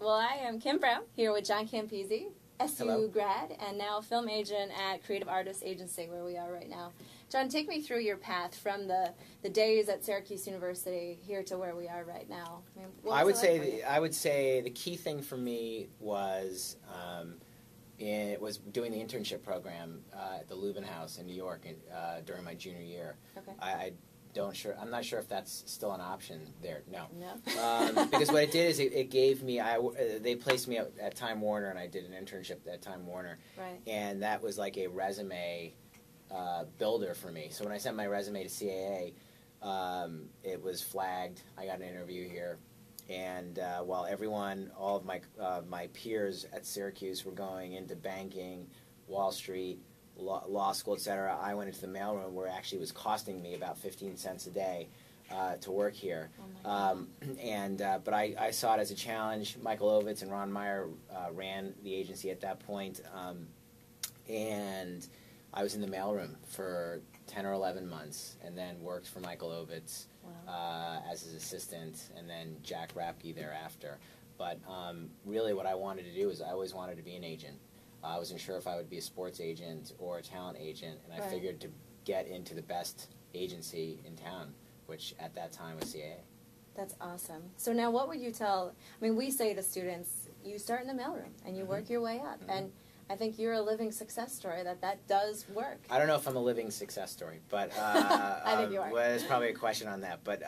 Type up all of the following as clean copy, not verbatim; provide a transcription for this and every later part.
Well, I am Kim Brown, here with John Campisi, SU Hello. grad, and now film agent at Creative Artists Agency, where we are right now. John, take me through your path from the days at Syracuse University here to where we are right now. I mean, I would say the key thing for me was doing the internship program at the Lubin House in New York during my junior year. Okay. I'm not sure if that's still an option there. No. No. Because what it did is it gave me. They placed me at Time Warner, and I did an internship at Time Warner. Right. And that was like a resume builder for me. So when I sent my resume to CAA, it was flagged. I got an interview here, and while all of my peers at Syracuse were going into banking, Wall Street, law school, etc., I went into the mailroom where it actually was costing me about 15 cents a day to work here. Oh but I saw it as a challenge. Michael Ovitz and Ron Meyer ran the agency at that point, and I was in the mailroom for 10 or 11 months, and then worked for Michael Ovitz as his assistant, and then Jack Rapke thereafter. But really what I wanted to do is I always wanted to be an agent. I wasn't sure if I would be a sports agent or a talent agent, and I figured to get into the best agency in town, which at that time was CAA. That's awesome. So now what would you tell, I mean, we say to students, you start in the mailroom and you work your way up, and I think you're a living success story that does work. I don't know if I'm a living success story, but I think you are. Well, there's probably a question on that, but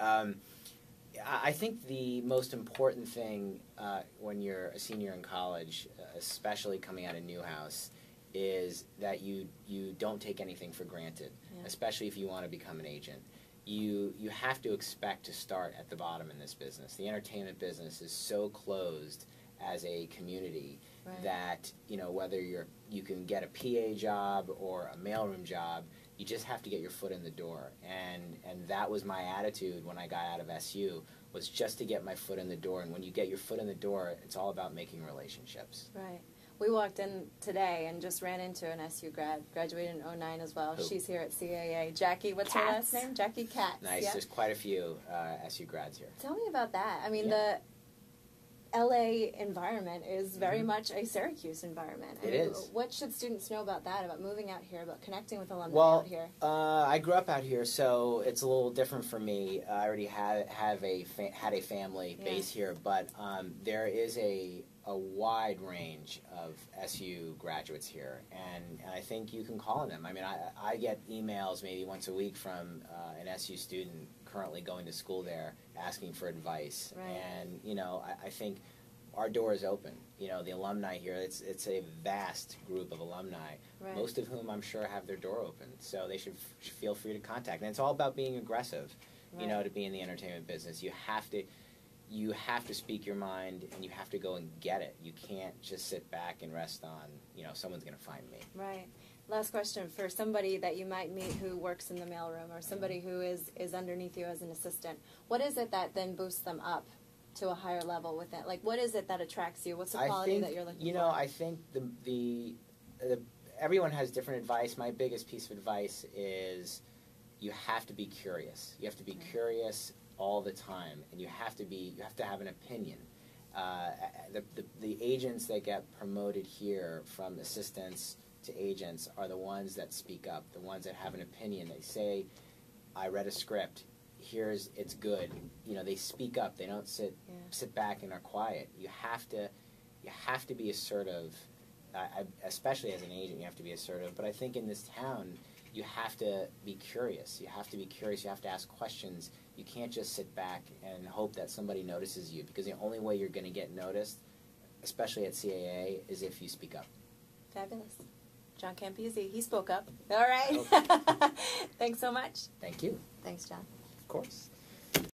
I think the most important thing when you're a senior in college, especially coming out of Newhouse, is that you don't take anything for granted, especially if you want to become an agent. You have to expect to start at the bottom in this business. The entertainment business is so closed as a community that whether you can get a PA job or a mailroom job, you just have to get your foot in the door, and that was my attitude when I got out of SU, was just to get my foot in the door. And when you get your foot in the door, it's all about making relationships. Right. We walked in today and just ran into an SU grad, graduated in '09 as well. Who? She's here at CAA. Jackie, what's her last name? Jackie Katz. Nice. There's quite a few SU grads here. Tell me about that. I mean, the LA environment is very much a Syracuse environment. It is. What should students know about that, about moving out here, about connecting with alumni out here? I grew up out here, so it's a little different for me. I already had a family base here, but there is a wide range of SU graduates here, and I think you can call on them. I mean, I get emails maybe once a week from an SU student currently going to school there asking for advice, and I think our door is open. The alumni here, it's a vast group of alumni, most of whom I'm sure have their door open, so they should feel free to contact. And it's all about being aggressive, to be in the entertainment business. You have to speak your mind, and you have to go and get it. You can't just sit back and rest on, someone's going to find me. Right. Last question, for somebody that you might meet who works in the mailroom or somebody who is underneath you as an assistant, what is it that then boosts them up to a higher level with it? Like, what is it that attracts you? What's the quality that you're looking for? I think everyone has different advice. My biggest piece of advice is you have to be curious. You have to be curious all the time, and you have to have an opinion. The agents that get promoted here from assistants to agents are the ones that speak up, the ones that have an opinion. They say, I read a script, it's good. They speak up. They don't sit back and are quiet. You have to be assertive. Especially as an agent, you have to be assertive. But I think in this town, you have to be curious. You have to be curious. You have to ask questions. You can't just sit back and hope that somebody notices you, because the only way you're going to get noticed, especially at CAA, is if you speak up. Fabulous. John Campisi, he spoke up. All right. Thanks so much. Thank you. Thanks, John. Of course.